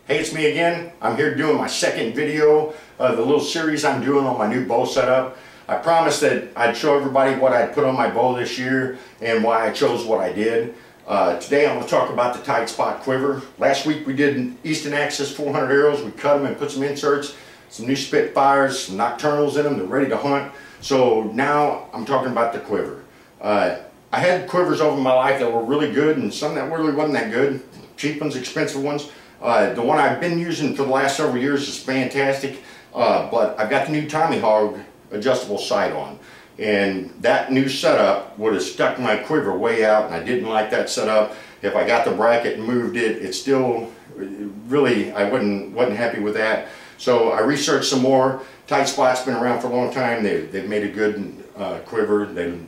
Hey, it's me again. I'm here doing my second video of the little series I'm doing on my new bow setup. I promised that I'd show everybody what I'd put on my bow this year and why I chose what I did. Today I'm going to talk about the tight spot quiver. Last week we did Easton Axis 400 arrows. We cut them and put some inserts, some new Spitfires, some nocturnals in them. They're ready to hunt. So now I'm talking about the quiver. I had quivers over my life that were really good and some that really wasn't that good. Cheap ones, expensive ones. The one I've been using for the last several years is fantastic, but I've got the new Hogg adjustable sight on, and that new setup would have stuck my quiver way out, and I didn't like that setup. If I got the bracket and moved it, it still really, I wasn't happy with that. So I researched some more. Tight Spot's been around for a long time. They've made a good quiver. They've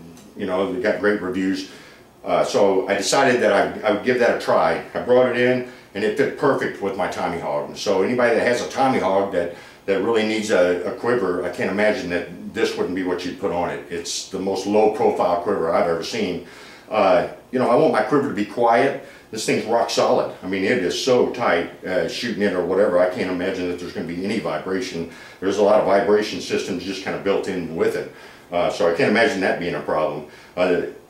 got great reviews. So I decided that I would give that a try. I brought it in and it fit perfect with my Hogg. So anybody that has a Hogg that really needs a quiver, I can't imagine that this wouldn't be what you'd put on it. It's the most low profile quiver I've ever seen. I want my quiver to be quiet. This thing's rock solid. I mean, it is so tight, shooting it or whatever, I can't imagine that there's going to be any vibration. There's a lot of vibration systems just kind of built in with it. So I can't imagine that being a problem.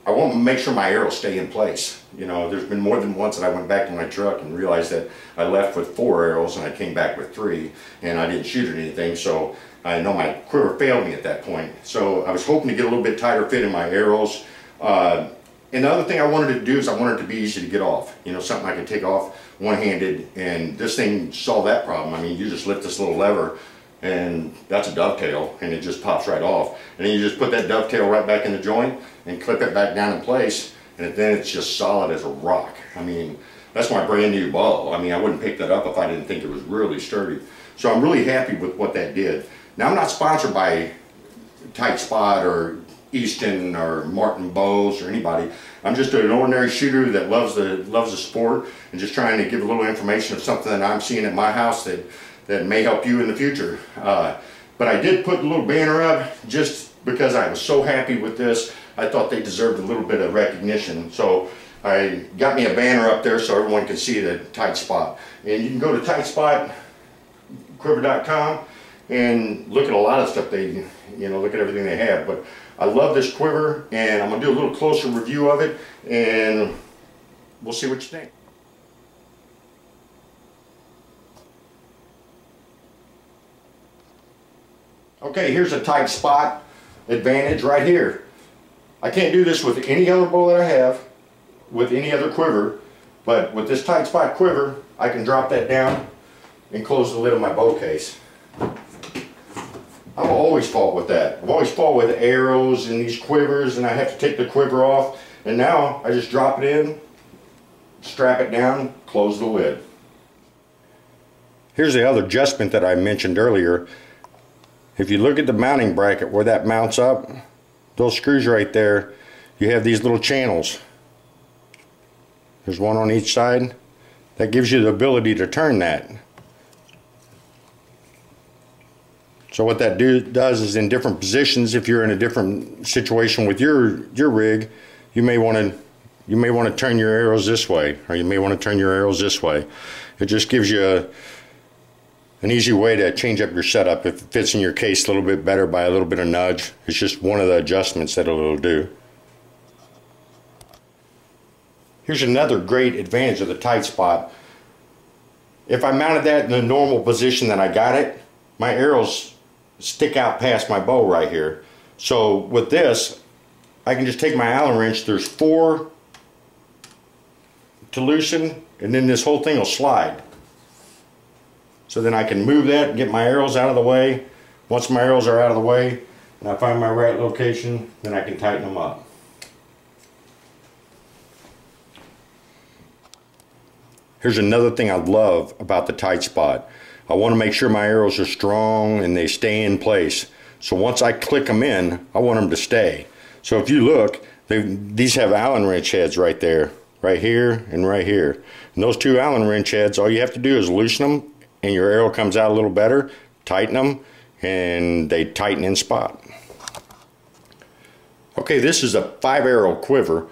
I want to make sure my arrows stay in place. There's been more than once that I went back to my truck and realized that I left with 4 arrows and I came back with 3 and I didn't shoot at anything, so I know my quiver failed me at that point. So I was hoping to get a little bit tighter fit in my arrows. And the other thing I wanted to do is I wanted it to be easy to get off. Something I could take off one-handed, and this thing solved that problem. I mean, you just lift this little lever and that's a dovetail and it just pops right off. And then you just put that dovetail right back in the joint and clip it back down in place, and then it's just solid as a rock. I mean, that's my brand new bow. I mean, I wouldn't pick that up if I didn't think it was really sturdy. So I'm really happy with what that did. Now, I'm not sponsored by Tight Spot or Easton or Martin Bows or anybody. I'm just an ordinary shooter that loves the sport and just trying to give a little information of something that I'm seeing at my house that may help you in the future. But I did put a little banner up just because I was so happy with this. I thought they deserved a little bit of recognition. So I got me a banner up there so everyone can see the Tight Spot. And you can go to tightspotquiver.com and look at a lot of stuff look at everything they have. But I love this quiver, and I'm going to do a little closer review of it, and we'll see what you think. Okay, here's a Tight Spot advantage right here. I can't do this with any other bow that I have, with any other quiver, but with this Tight Spot quiver, I can drop that down and close the lid of my bow case. I've always fought with that. I've always fought with arrows and these quivers, and I have to take the quiver off, and now I just drop it in, strap it down, close the lid. Here's the other adjustment that I mentioned earlier. If you look at the mounting bracket where that mounts up, those screws right there, you have these little channels. There's one on each side. That gives you the ability to turn that. So what that does is, in different positions, if you're in a different situation with your rig, you may want to turn your arrows this way, or you may want to turn your arrows this way. It just gives you an easy way to change up your setup if it fits in your case a little bit better by a little bit of nudge. It's just one of the adjustments that it'll do. Here's another great advantage of the Tight Spot. If I mounted that in the normal position that I got it, my arrows stick out past my bow right here. So with this, I can just take my Allen wrench. There's 4 to loosen, and then this whole thing will slide. So then I can move that and get my arrows out of the way. Once my arrows are out of the way and I find my right location, then I can tighten them up. Here's another thing I love about the Tight Spot. I want to make sure my arrows are strong and they stay in place. So once I click them in, I want them to stay. So if you look, these have Allen wrench heads right there, right here and right here. And those 2 Allen wrench heads, all you have to do is loosen them and your arrow comes out a little better, tighten them, and they tighten in spot. Okay, this is a 5-arrow quiver,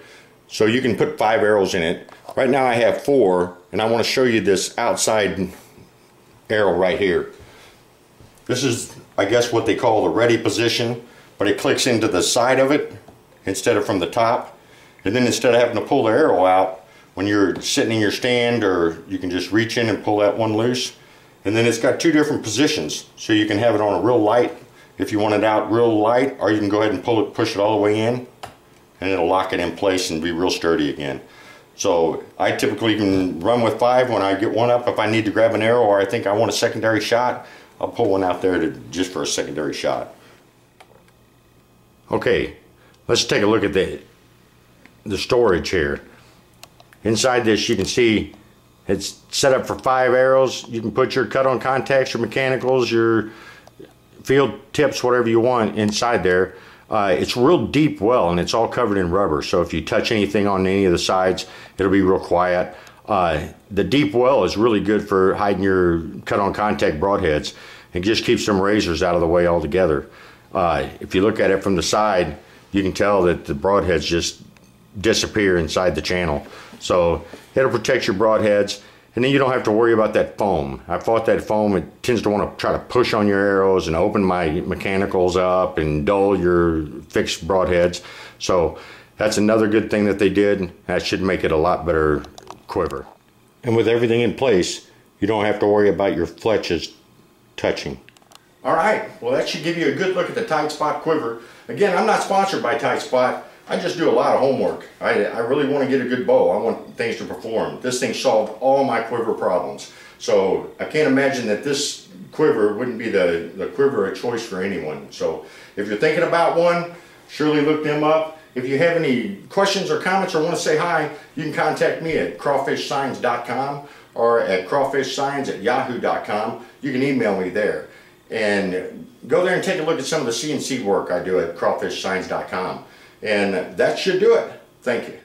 so you can put 5 arrows in it. Right now I have 4, and I want to show you this outside arrow right here. This is, I guess, what they call the ready position, but it clicks into the side of it instead of from the top. And then instead of having to pull the arrow out when you're sitting in your stand, or you can just reach in and pull that one loose. And then it's got two different positions, so you can have it on a real light if you want it out real light, or you can go ahead and pull it, push it all the way in, and it'll lock it in place and be real sturdy again. So I typically can run with 5 when I get one up. If I need to grab an arrow or I think I want a secondary shot, I'll pull one out there just for a secondary shot. Okay, let's take a look at the storage here. Inside this, you can see it's set up for 5 arrows. You can put your cut-on contacts, your mechanicals, your field tips, whatever you want inside there. It's real deep well, and it's all covered in rubber, so if you touch anything on any of the sides, it'll be real quiet. The deep well is really good for hiding your cut-on contact broadheads. It just keeps some razors out of the way altogether. If you look at it from the side, you can tell that the broadheads just disappear inside the channel. So it'll protect your broadheads, and then you don't have to worry about that foam. I fought that foam. It tends to want to try to push on your arrows and open my mechanicals up and dull your fixed broadheads. So that's another good thing that they did. That should make it a lot better quiver. And with everything in place, you don't have to worry about your fletches touching. All right, well, that should give you a good look at the Tight Spot quiver. Again, I'm not sponsored by Tight Spot. I just do a lot of homework. I really want to get a good bow. I want things to perform. This thing solved all my quiver problems. So I can't imagine that this quiver wouldn't be the quiver of choice for anyone. So if you're thinking about one, surely look them up. If you have any questions or comments or want to say hi, you can contact me at crawfishsigns.com or at crawfishsigns@yahoo.com. You can email me there. And go there and take a look at some of the CNC work I do at crawfishsigns.com. And that should do it. Thank you.